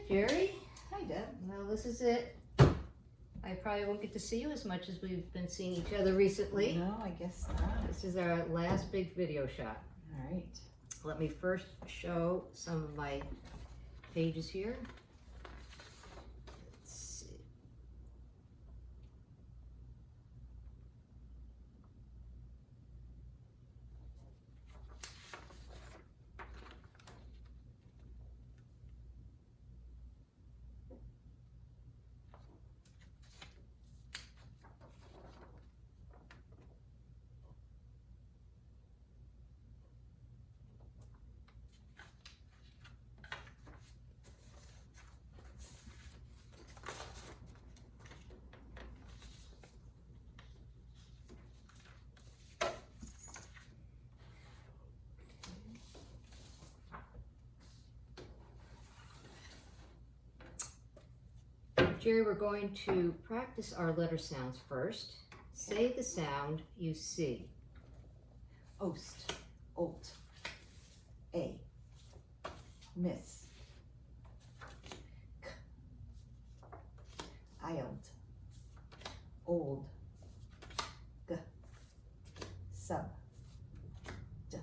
Jerry, Hi, Deb. well, this is it. I probably won't get to see you as much as we've been seeing each other recently. No, I guess not. This is our last big video shot. All right. Let me first show some of my pages here. Let's see. Jerry, we're going to practice our letter sounds first. Say the sound you see. Oast, olt, a, miss, k, ild, old, g, sub, d,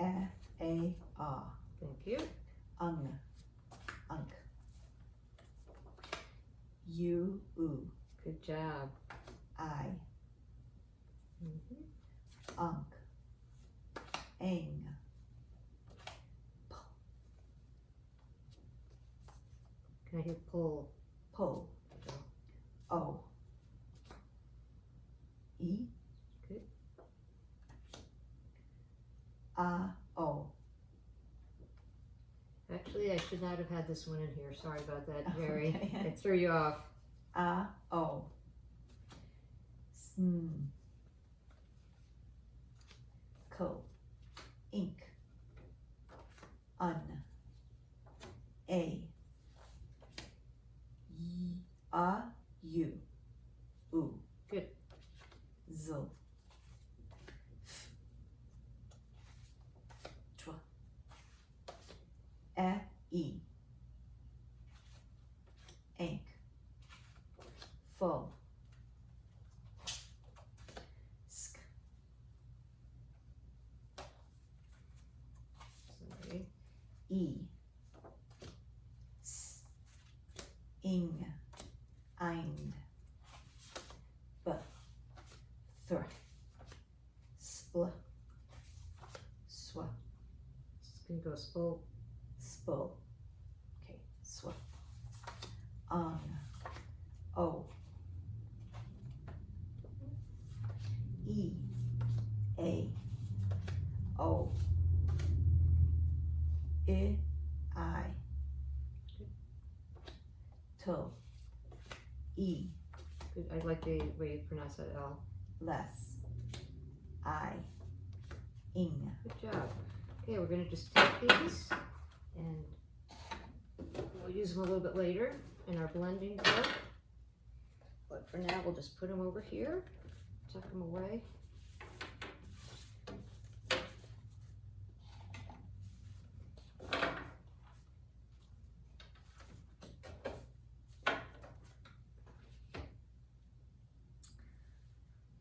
a, ah, Thank you. ung, unk, u, oo, Good job. I, Mhm. unk, ang, p, Can I hear pull? pull, o, e, Good. o. Actually, I should not have had this one in here. Sorry about that, Jerry. Okay. I threw you off. O. Sn. Co. Ink. Un. A. Y. U. U. Good. Z. F. Tw. E. Ink. Full. Sk. Sorry. E. S. Ing. Eind. B. Thr. Spl. Swa. Just gonna go spool. Spul. Okay, swa. On. O. E. A. O. I. I. Till. E. Good. I like the way you pronounce that L. Less. I. Ing. Good job. Okay, we're gonna just take these and we'll use them a little bit later in our blending book. But for now, we'll just put them over here, tuck them away.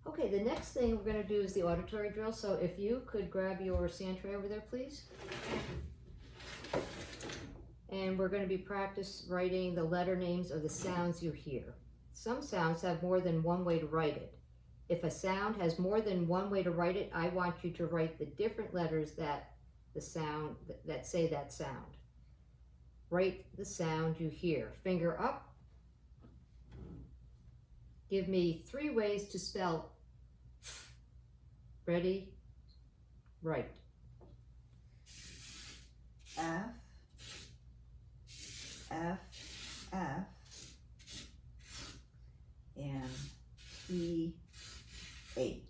Okay, the next thing we're going to do is the auditory drill. So if you could grab your sand tray over there, please. And we're going to be practice writing the letter names of the sounds you hear. Some sounds have more than one way to write it. If a sound has more than one way to write it, I want you to write the different letters that say that sound. Write the sound you hear. Finger up. Give me 3 ways to spell f. Ready? Right. F. F. F. And E. H.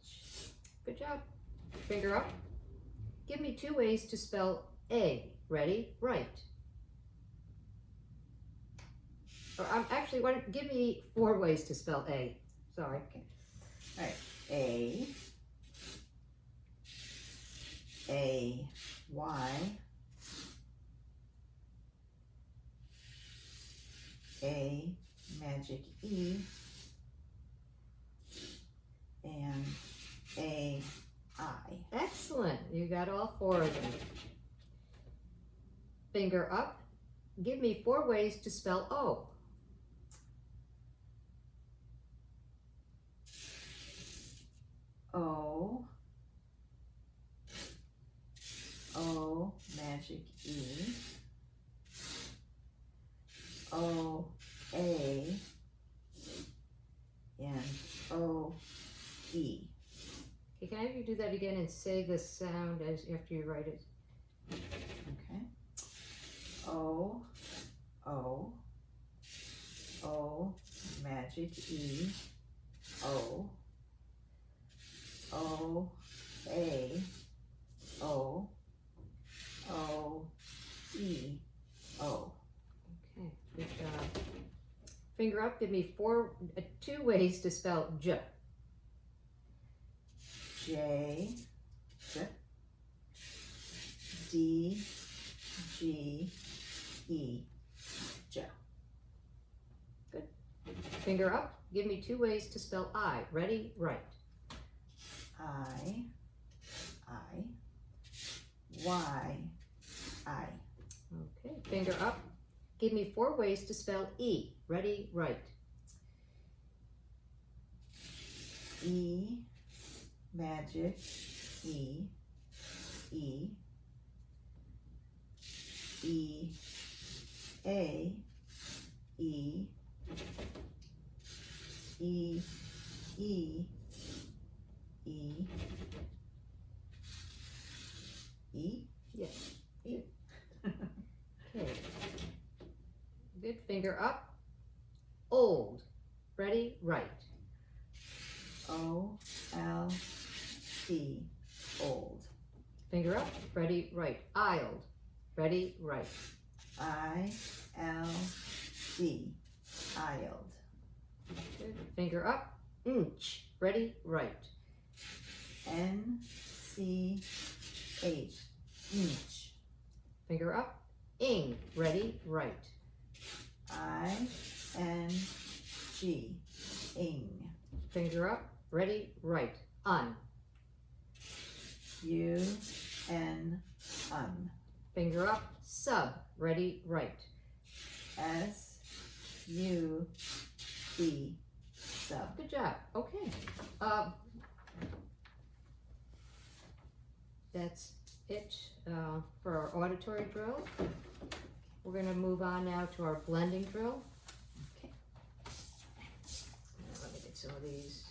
Good job. Finger up. Give me 2 ways to spell A. Ready? Right. Or actually, give me 4 ways to spell A. Sorry. Okay. All right. A. Y. A, magic E, and A, I. Excellent. You got all 4 of them. Finger up. Give me 4 ways to spell O. O, O, magic E, O, A, and O, E. Okay, can I have you do that again and say the sound as after you write it? Okay. O, O, O, magic E, O, O, A, O, O, E, O. Okay, good job. Finger up. Give me 2 ways to spell J. J, J, D, G, E, J. Finger up. Give me 2 ways to spell I. Ready? Write. I, Y, I. Okay, finger up. Give me 4 ways to spell E. Ready? Write. E, magic, E, E, E, A, E, E, E, E, E? Yes. E. Okay. Good. Finger up. Old. Ready? Write. O, L, D, old. Finger up. Ready? Write. Isled. Ready? Write. I, L, D, isled. Good. Finger up. Inch. Ready? Write. N, C, H, inch. Finger up. Ing. Ready? Write. I, N, G, ing. Finger up. Ready? Write. Un. U, N, un. Finger up. Sub. Ready? Write. S, U, B, sub. Good job. Okay. That's it for our auditory drill. We're going to move on now to our blending drill. Okay. Now, let me get some of these.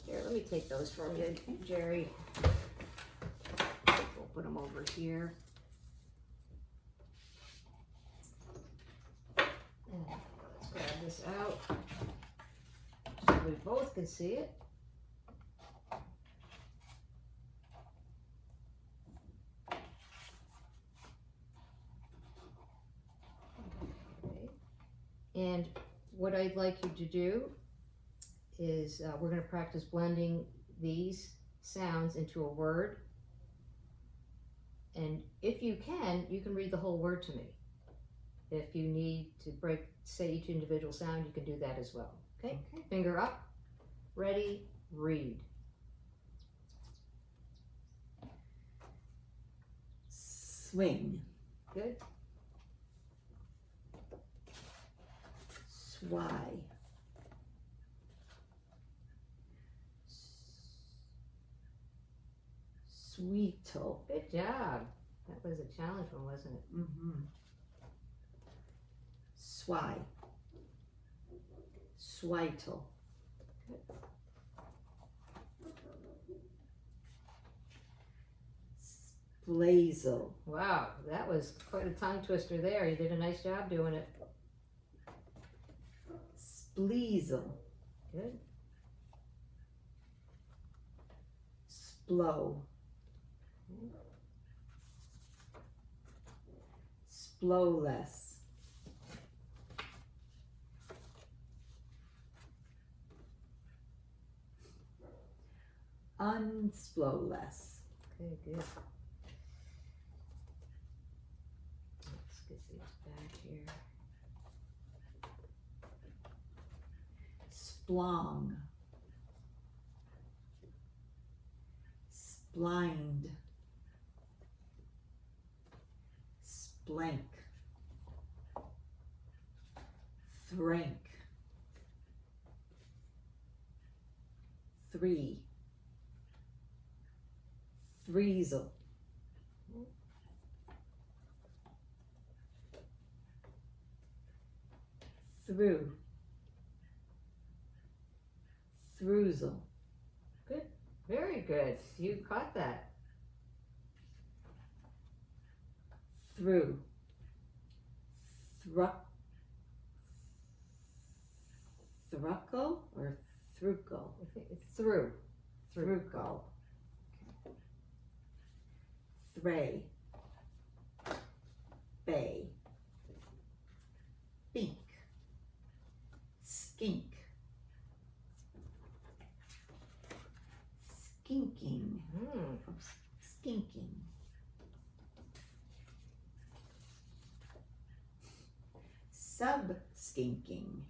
Here, let me take those from you, Jerry. We'll put them over here. And let's grab this out so we both can see it. And what I'd like you to do is we're going to practice blending these sounds into a word. And if you can read the whole word to me. If you need to say each individual sound, you can do that as well. Okay? Finger up. Ready? Read. Swing. Good. Swy. Sweetle. Good job. That was a challenge one, wasn't it? Mm-hmm. Swy. Switel. Blazel. Wow, that was quite a tongue twister there. You did a nice job doing it. Spleezel. Good. Splow. Splowless. Unsplowless. Okay, good. Let's get these back here. splong, splind, splank, thrank, three, threesel, through, throusel, Very good. You caught that. through, thruckle or thruckle, I think it's through. thruckle, thray, bay, bink, skink, skinking, Mm. skinking, sub-skinking,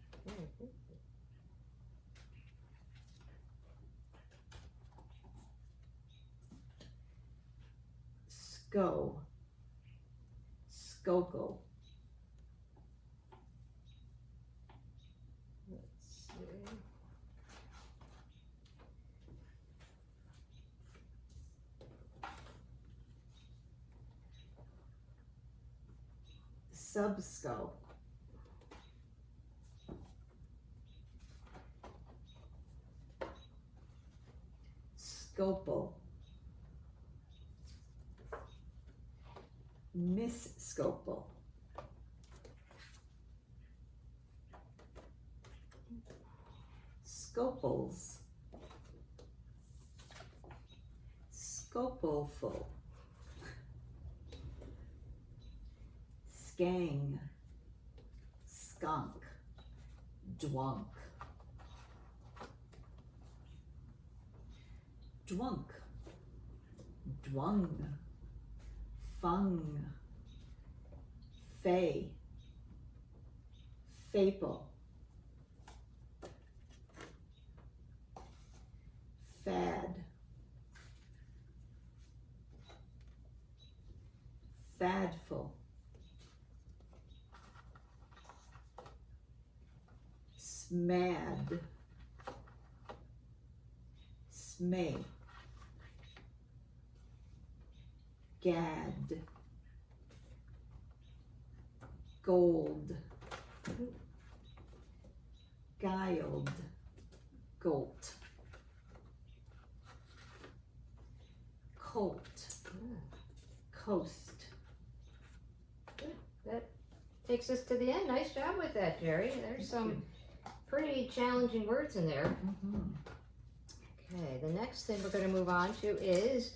sco, skokel, Let's see. subsco, scopal, misscopal, scopals, scopalful, skang, skunk, dwunk, drunk, dwung, fung, fay, faple, fad, fadful, smad, smay, gad, gold, guiled, golt, colt, coast, That takes us to the end. Nice job with that, Jerry. There's some pretty challenging words in there. Okay, the next thing we're going to move on to is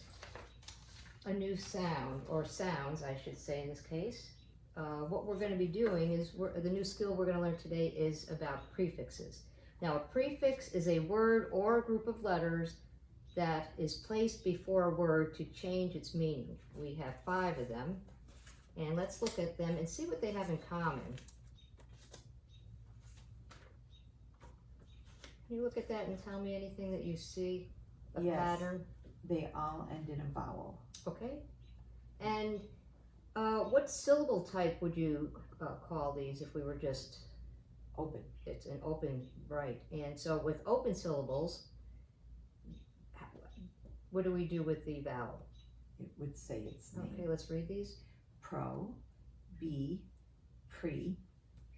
a new sound, or sounds, I should say in this case. What we're going to be doing is, the new skill we're going to learn today is about prefixes. Now, a prefix is a word or a group of letters that is placed before a word to change its meaning. We have 5 of them, and let's look at them and see what they have in common. Can you look at that and tell me anything that you see, a Yes. pattern? They all end in a vowel. Okay. And what syllable type would you call these if we were just, Open. it's an open, right? And so with open syllables, what do we do with the vowel? It would say its name. Okay, let's read these. Pro, be, pre,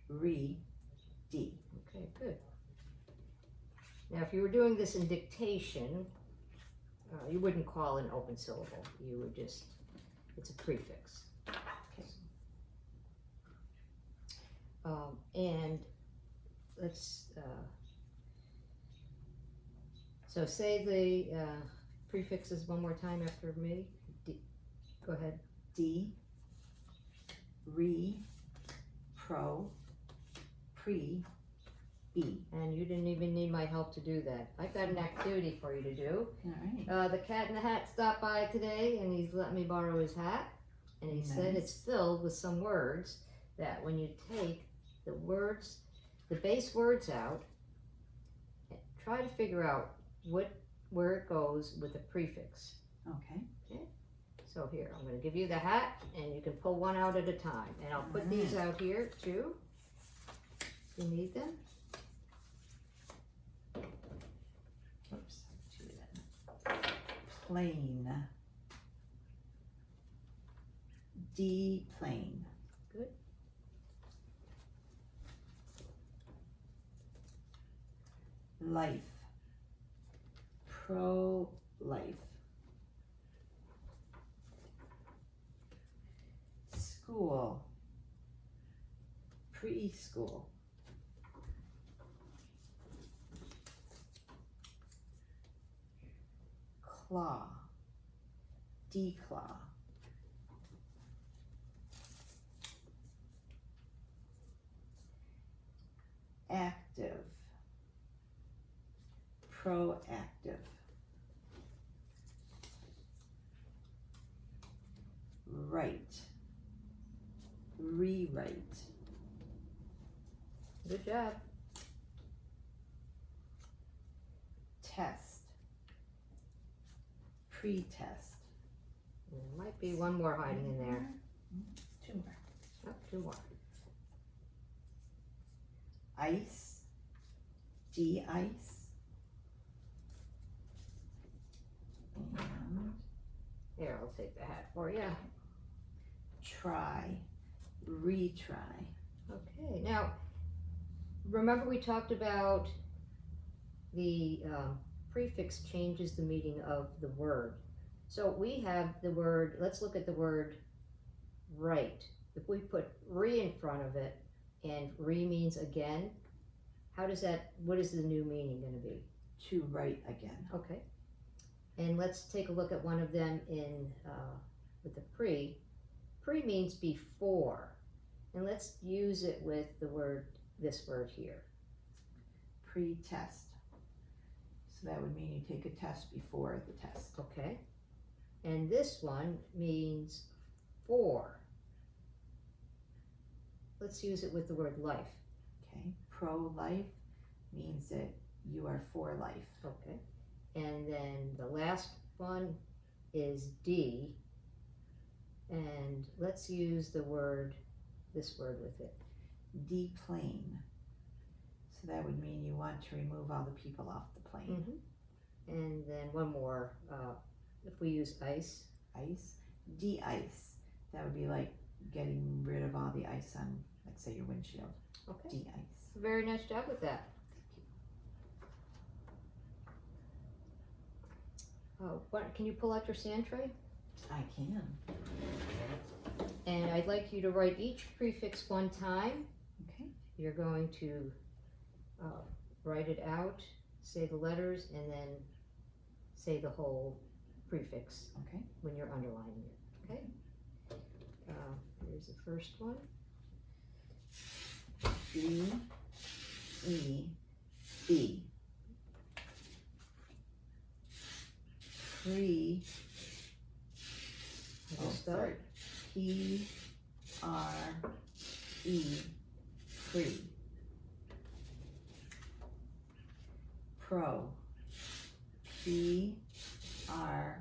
re, d. Okay, good. Now, if you were doing this in dictation, you wouldn't call it an open syllable. You would just, it's a prefix. Okay. And let's, so say the prefixes one more time after me. Go ahead. D, re, pro, pre, be. And you didn't even need my help to do that. I've got an activity for you to do. All right. The cat in the hat stopped by today and he's let me borrow his hat. And he said Nice. it's filled with some words that when you take the words, the base words out, try to figure out where it goes with the prefix. Okay. So here, I'm going to give you the hat, and you can pull one out at a time. And I'll put these out here too. You need them. Oops. Two then. Plane. Deplane. Good. Life. Pro-life. School. Preschool. Claw. Declaw. Active. Proactive. Right. Rewrite. Good job. Test. Pretest. There might be one more hiding in there. Two more. Oh, two more. Ice. De-ice. And Here, I'll take the hat for you. try. Retry. Okay, now, remember we talked about the prefix changes the meaning of the word. So we have the word, let's look at the word right. If we put re in front of it, and re means again, how does that, what is the new meaning going to be? To write again. Okay. And let's take a look at one of them in with the pre. Pre means before. And let's use it with the word, this word here. Pre-test. So that would mean you take a test before the test. Okay. And this one means for. Let's use it with the word life. Okay. Pro-life means that you are for life. Okay. And then the last one is D. And let's use the word, this word with it. Deplane. So that would mean you want to remove all the people off the plane. And then one more, if we use ice. Ice. De-ice. That would be like getting rid of all the ice on, like, say, your windshield. Okay. De-ice. Very nice job with that. Can you pull out your sand tray? I can. And I'd like you to write each prefix one time. Okay. You're going to write it out, say the letters, and then say the whole prefix Okay. when you're underlining it. Okay? Here's the first one. B. E. B. Pre. How do you spell it? P. R. E. Pre. Pro. P. R.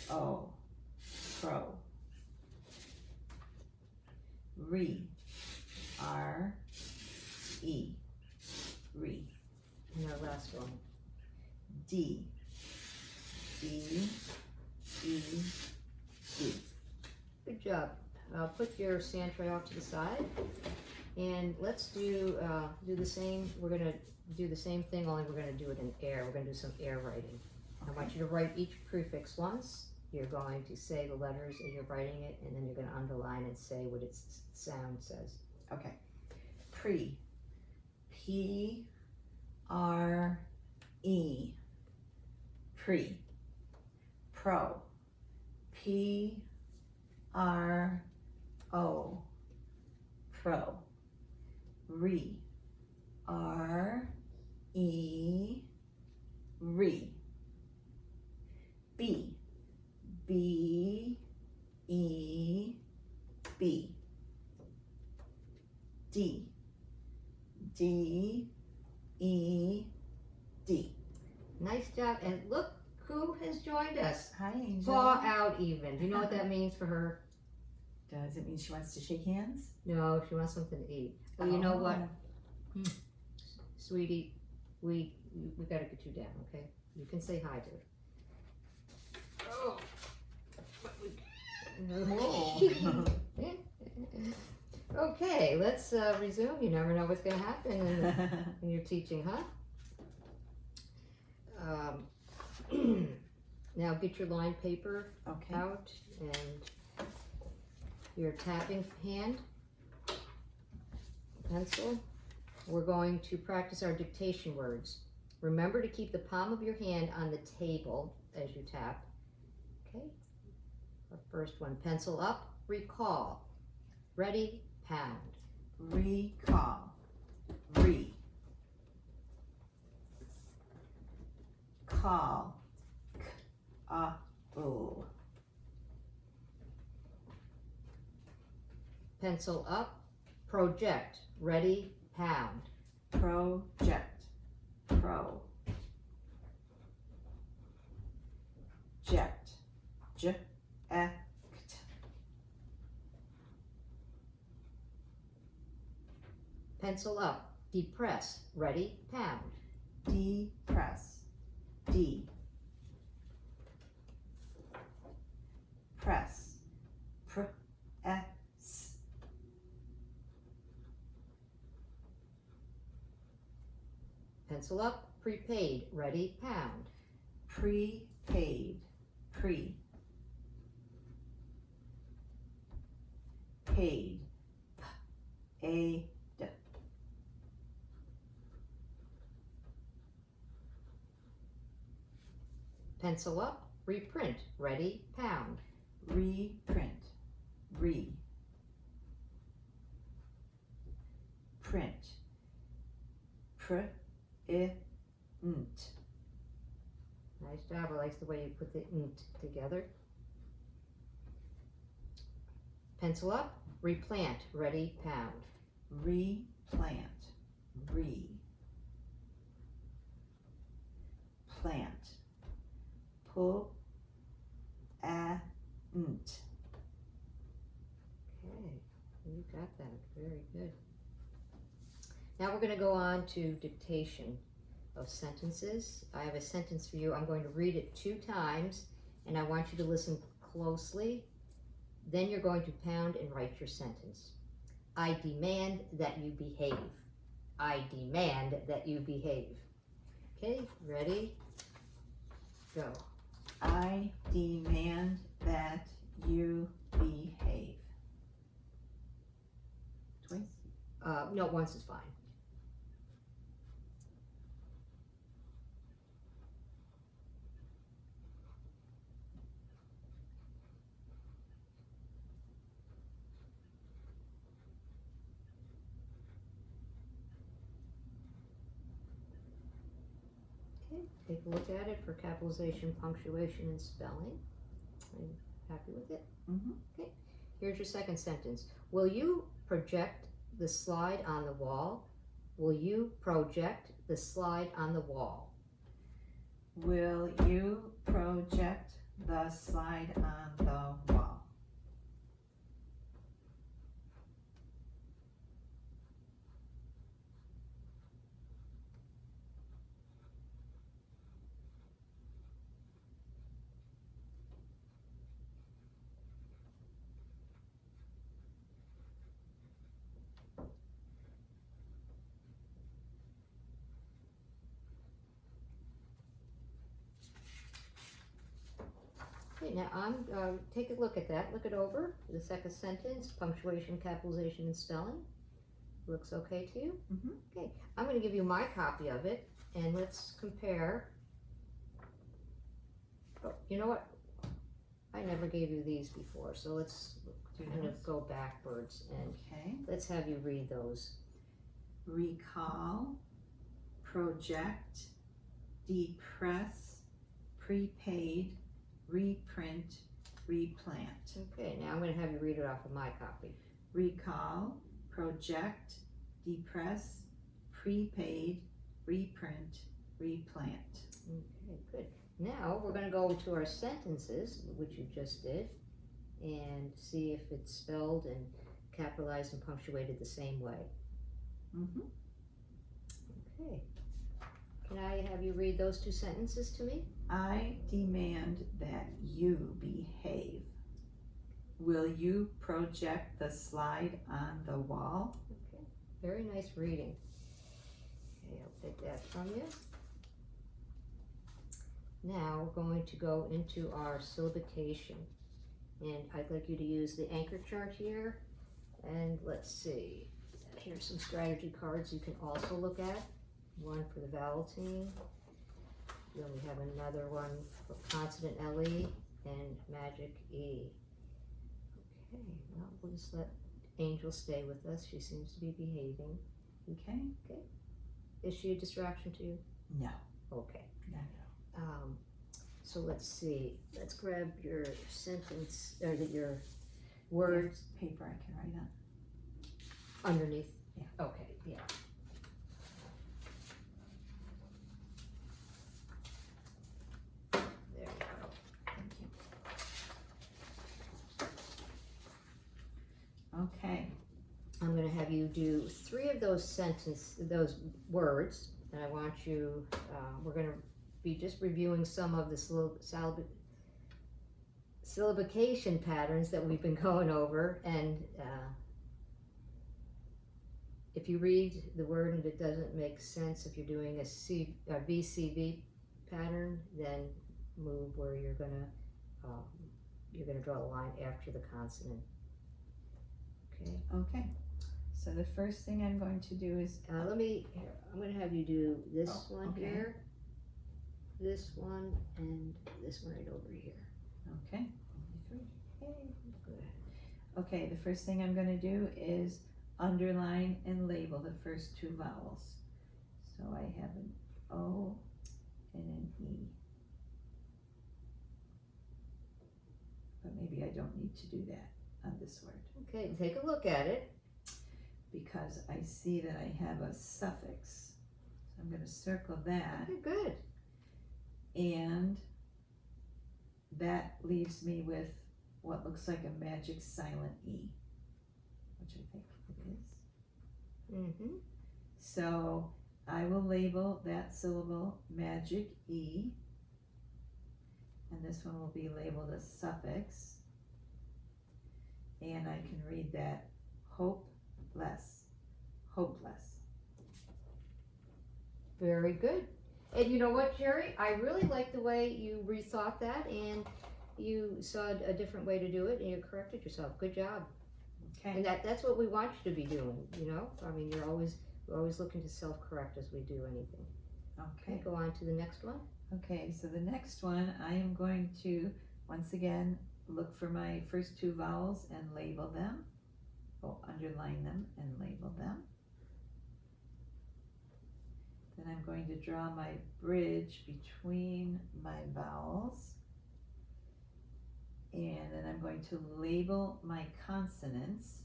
O. Pro. Re. R. E. Re. And our last one. D. D. E. D. Good job. Put your sand tray off to the side, and let's do the same. We're gonna do the same thing, only we're gonna do it in air. We're gonna do some air writing. I want you to write each prefix once. You're going to say the letters as you're writing it, and then you're gonna underline and say what its sound says. Okay. Pre. P. R. E. Pre. Pro. P. R. O. Pro. Re. R. E. Re. B. B. E. B. D. D. E. D. even. Do you know what that means for her? Does it mean she wants to shake hands? No, she wants something to eat. Well, you know what, Oh. sweetie, we gotta get you down, okay? You can say hi to her. Oh. Whoa. Okay, let's resume. You never know what's gonna happen when you're teaching, huh? Now get your line paper Okay. out and your tapping hand, pencil. We're going to practice our dictation words. Remember to keep the palm of your hand on the table as you tap. Okay. Our first one, pencil up, recall. Ready, pound. Recall. Re. Call. K-a-o. Pencil up, project. Ready, pound. Project. Pro. Jet. J-e-c-t. Pencil up, depress. Ready, pound. Depress. D. Press. Pr-e-s. Pencil up, prepaid. Ready, pound. Prepaid. Pre. Paid. P-a-d. Pencil up, reprint. Ready, pound. Reprint. Re. Print. Pr-i-nt. Nice job. I like the way you put the nt together. Pencil up, replant. Ready, pound. Replant. Re. Plant. Pu-a-nt. Okay, you got that. Very good. Now we're going to go on to dictation of sentences. I have a sentence for you. I'm going to read it 2 times, and I want you to listen closely. Then you're going to pound and write your sentence. I demand that you behave. I demand that you behave. Okay, ready? Go. I demand that you behave. Twice? No, once is fine. Okay, take a look at it for capitalization, punctuation, and spelling. Are you happy with it? Mm-hmm. Okay, here's your second sentence. Will you project the slide on the wall? Will you project the slide on the wall? Will you project the slide on the wall? Okay, now take a look at that. Look it over. The second sentence, punctuation, capitalization, and spelling. Looks okay to you? Mhm. Okay, I'm going to give you my copy of it, and let's compare. Oh, you know what? I never gave you these before, so let's Do kind those. of go backwards, and Okay. let's have you read those. Recall, project, depress, prepaid, reprint, replant. Okay, now I'm going to have you read it off of my copy. Recall, project, depress, prepaid, reprint, replant. Okay, good. Now we're going to go into our sentences, which you just did, and see if it's spelled and capitalized and punctuated the same way. Mm-hmm. Okay. Can I have you read those two sentences to me? I demand that you behave. Will you project the slide on the wall? Okay. Very nice reading. Okay, I'll take that from you. Now we're going to go into our syllabication. And I'd like you to use the anchor chart here. And let's see. Here's some strategy cards you can also look at. One for the vowel team. Then we have another one for consonant LE and magic E. Okay, well, we'll just let Angel stay with us. She seems to be behaving. Okay. Is she a distraction to you? No. Okay. No. So let's see. Let's grab your sentence, or your words Paper I can write on. underneath. Yeah. Okay, yeah. There you go. Thank you. Okay. I'm going to have you do 3 of those those words, and I want you, we're going to be just reviewing some of the syllabication patterns that we've been going over, and if you read the word and it doesn't make sense, if you're doing a VCV pattern, then move where you're going to draw a line after the consonant. Okay. Okay. So the first thing I'm going to do is I'm going to have you do this one okay. here, this one, and this one right over here. okay. Good. Okay, the first thing I'm going to do is underline and label the first 2 vowels. So I have an O and an E. But maybe I don't need to do that on this word Okay, take a look at it. because I see that I have a suffix. So I'm going to circle that, Okay, good. and that leaves me with what looks like a magic silent E, which I think it is. Mm-hmm. So I will label that syllable magic E, and this one will be labeled a suffix, and I can read that hopeless, hopeless. Very good. And you know what, Jerry? I really like the way you rethought that, and you saw a different way to do it, and you corrected yourself. Good job. Okay. And that's what we want you to be doing, you know? I mean, we're always looking to self-correct as we do anything. Okay. Okay, go on to the next one. Okay, so the next one, I am going to, once again, look for my first 2 vowels and label them. Underline them and label them. Then I'm going to draw my bridge between my vowels. And then I'm going to label my consonants.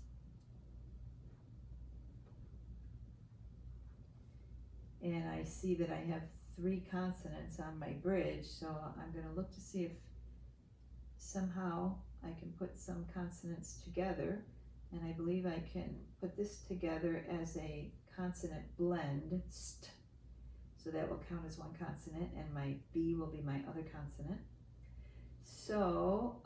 And I see that I have 3 consonants on my bridge, so I'm going to look to see if somehow I can put some consonants together. And I believe I can put this together as a consonant blend, st. So that will count as 1 consonant, and my B will be my other consonant. So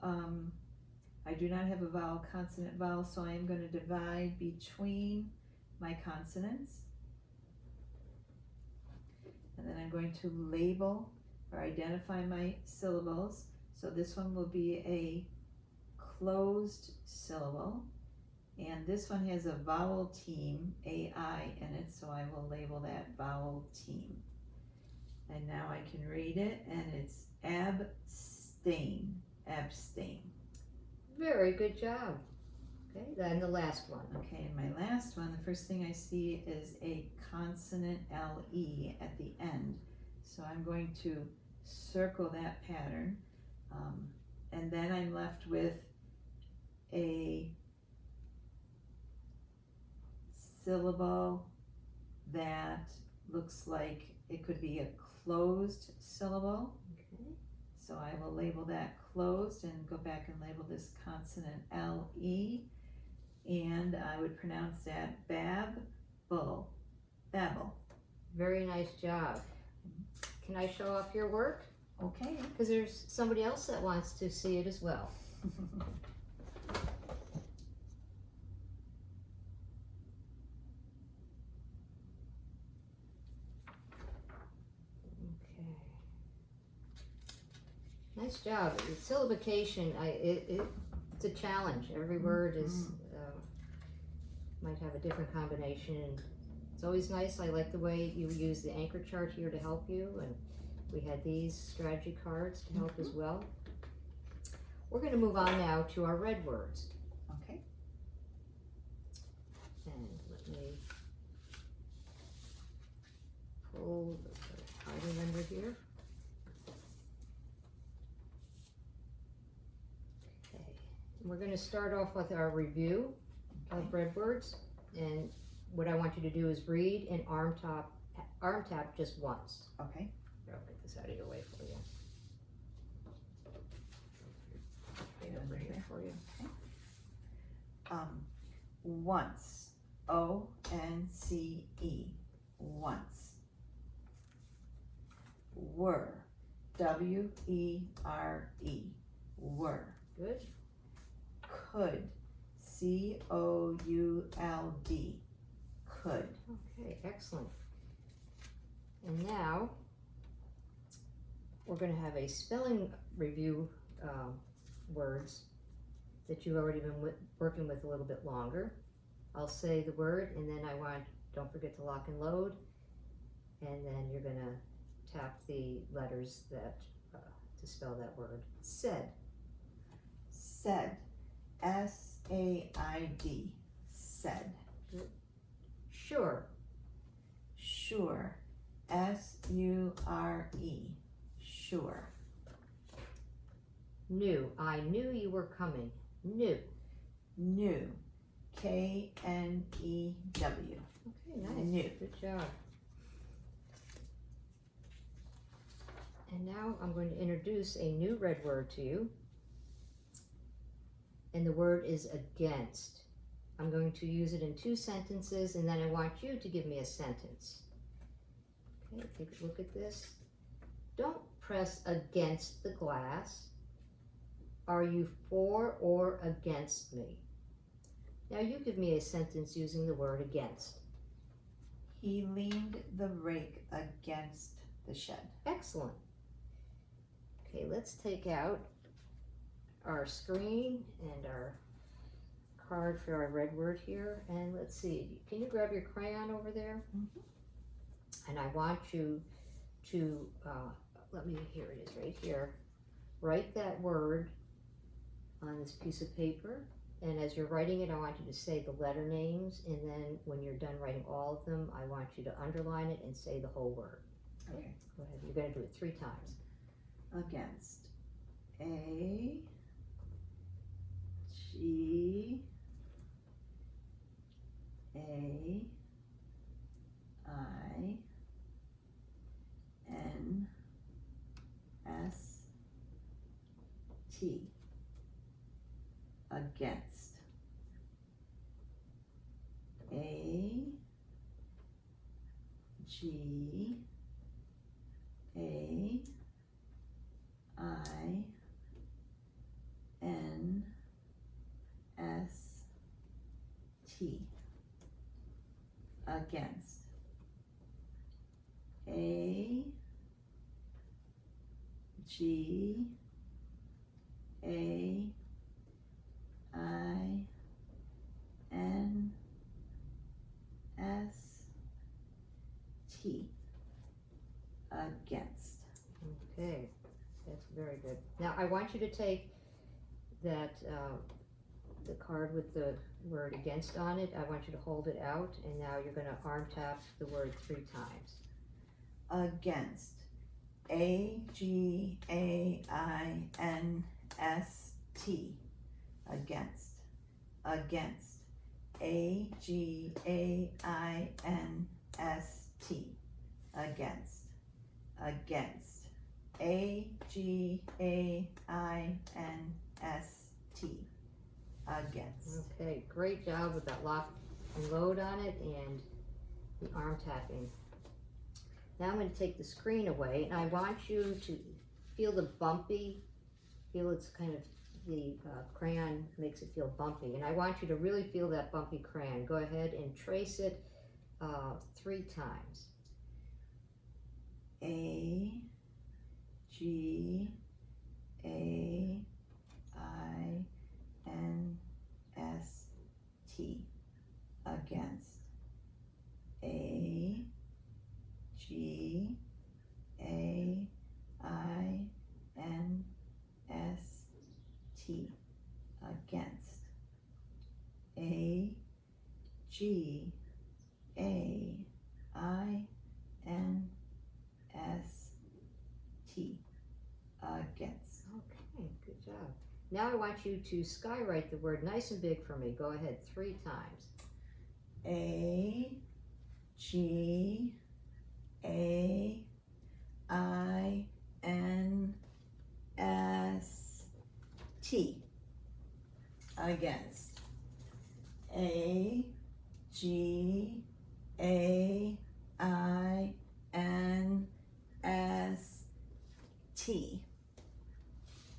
I do not have a vowel, consonant, vowel, so I am going to divide between my consonants. And then I'm going to label or identify my syllables. So this one will be a closed syllable. And this one has a vowel team, AI, in it, so I will label that vowel team. And now I can read it, and it's abstain, abstain. Very good job. Okay, then the last one. Okay, and my last one, the first thing I see is a consonant LE at the end. So I'm going to circle that pattern, and then I'm left with a syllable that looks like it could be a closed syllable. Okay. So I will label that closed and go back and label this consonant L-E. And I would pronounce that Babble. Babble. Very nice job. Can I show off your work? Okay. Because there's somebody else that wants to see it as well. Okay. Nice job. Syllabication, it's a challenge. Every word is might have a different combination. And it's always nice. I like the way you use the anchor chart here to help you, and we had these strategy cards to help as well. We're going to move on now to our red words. Okay. And let me pull the title number here. Okay. We're going to start off with our review of red words. And what I want you to do is read and arm tap just once. Okay. Here, I'll get this out of your way for you. Right over here for you. Once. O-N-C-E. Once. Were. W-E-R-E. Were. Good. Could. C-O-U-L-D. Could. Okay, excellent. And now we're going to have a spelling review words that you've already been working with a little bit longer. I'll say the word, and then don't forget to lock and load, and then you're going to tap the letters that to spell that word. Said. Said. S-A-I-D. Said. Sure. Sure. S-U-R-E. Sure. Knew. I knew you were coming. Knew. Knew. K-N-E-W. Okay, nice. Knew. Good job. And now I'm going to introduce a new red word to you. And the word is against. I'm going to use it in 2 sentences, and then I want you to give me a sentence. Okay, take a look at this. Don't press against the glass. Are you for or against me? Now you give me a sentence using the word against. He leaned the rake against the shed. Excellent. Okay, let's take out our screen and our card for our red word here, and let's see, can you grab your crayon over there? And I want you to here it is right here, write that word on this piece of paper, and as you're writing it I want you to say the letter names, and then when you're done writing all of them I want you to underline it and say the whole word. Okay. Go ahead, you're going to do it 3 times. Against. A G A I N S T. Against. A G A I N S T. Against. A G A I N S T. Against. Okay, that's very good. Now I want you to take that the card with the word against on it, I want you to hold it out, and now you're going to arm tap the word 3 times. Against. A G A I N S T. Against. Against. A G A I N S T. Against. Against. A-G-A-I-N-S-T, against. Okay, great job with that lock and load on it and the arm tapping. Now I'm going to take the screen away, and I want you to feel the bumpy, feel it's kind of, the crayon makes it feel bumpy, and I want you to really feel that bumpy crayon. Go ahead and trace it 3 times. A-G-A-I-N-S-T, against. A-G-A-I-N-S-T, against. A-G-A-I-N-S-T, against. Okay, good job. Now I want you to skywrite the word nice and big for me. Go ahead, 3 times. A-G-A-I-N-S-T, against. A-G-A-I-N-S-T,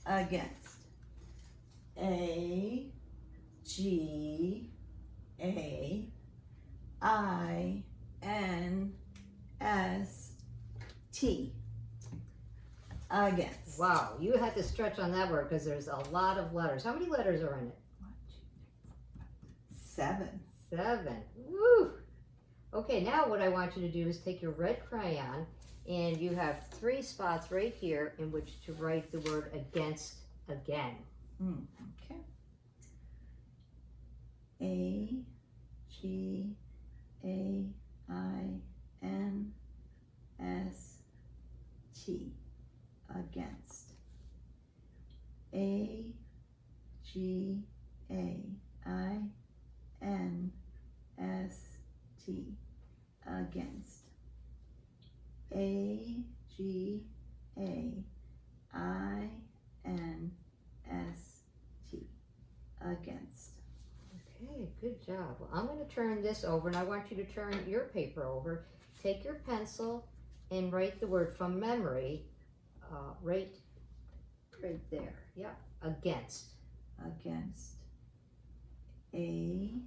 against. A-G-A-I-N-S-T, against. Wow, you had to stretch on that word because there's a lot of letters. How many letters are in it? 7. 7. Woo! Okay, now what I want you to do is take your red crayon, and you have 3 spots right here in which to write the word against again. Okay. A-G-A-I-N-S-T, against. A-G-A-I-N-S-T, against. A-G-A-I-N-S-T, against. Okay, good job. Well, I'm going to turn this over, and I want you to turn your paper over. Take your pencil and write the word from memory right there. Yep, against. Against. A-G-A-I-N-S-T,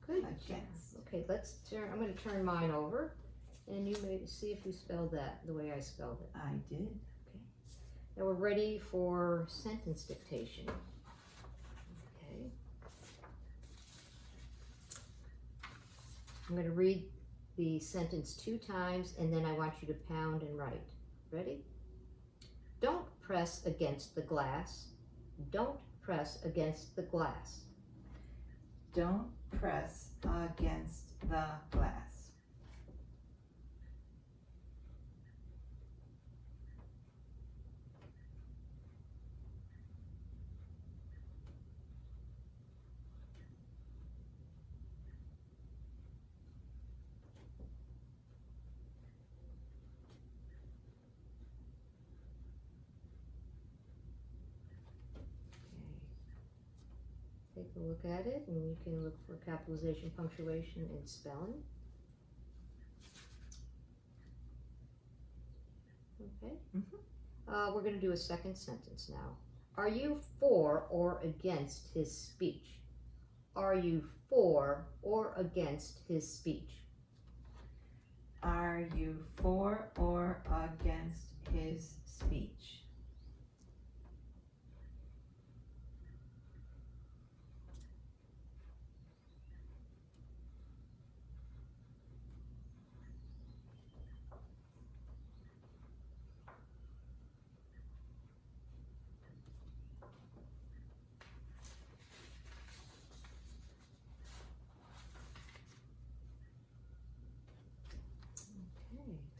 Good against. job. Okay, let's turn. I'm going to turn mine over, and you may see if you spelled that the way I spelled it. I did. Now we're ready for sentence dictation. Okay. I'm going to read the sentence 2 times, and then I want you to pound and write. Ready? Don't press against the glass. Don't press against the glass. Don't press against the glass. Take a look at it, and you can look for capitalization, punctuation, and spelling. Okay. We're going to do a second sentence now. Are you for or against his speech? Are you for or against his speech? Are you for or against his speech?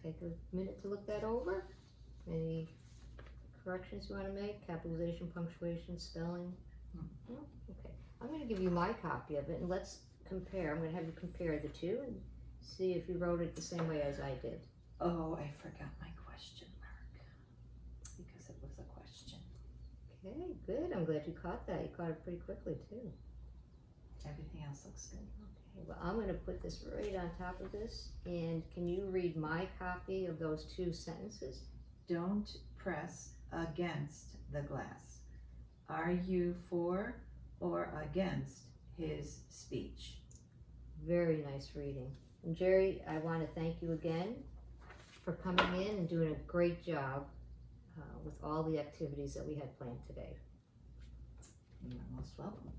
Take a minute to look that over. Any corrections you want to make? Capitalization, punctuation, spelling? No? Okay. I'm going to give you my copy of it and let's compare. I'm going to have you compare the two and see if you wrote it the same way as I did. Oh, I forgot my question mark, because it was a question. Okay, good. I'm glad you caught that. You caught it pretty quickly too. Everything else looks good. Okay, well, I'm going to put this right on top of this. And can you read my copy of those two sentences? Don't press against the glass. Are you for or against his speech? Very nice reading. And Jerry, I want to thank you again for coming in and doing a great job with all the activities that we had planned today. You're most welcome.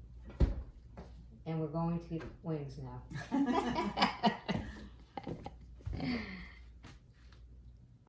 And we're going to get wings now.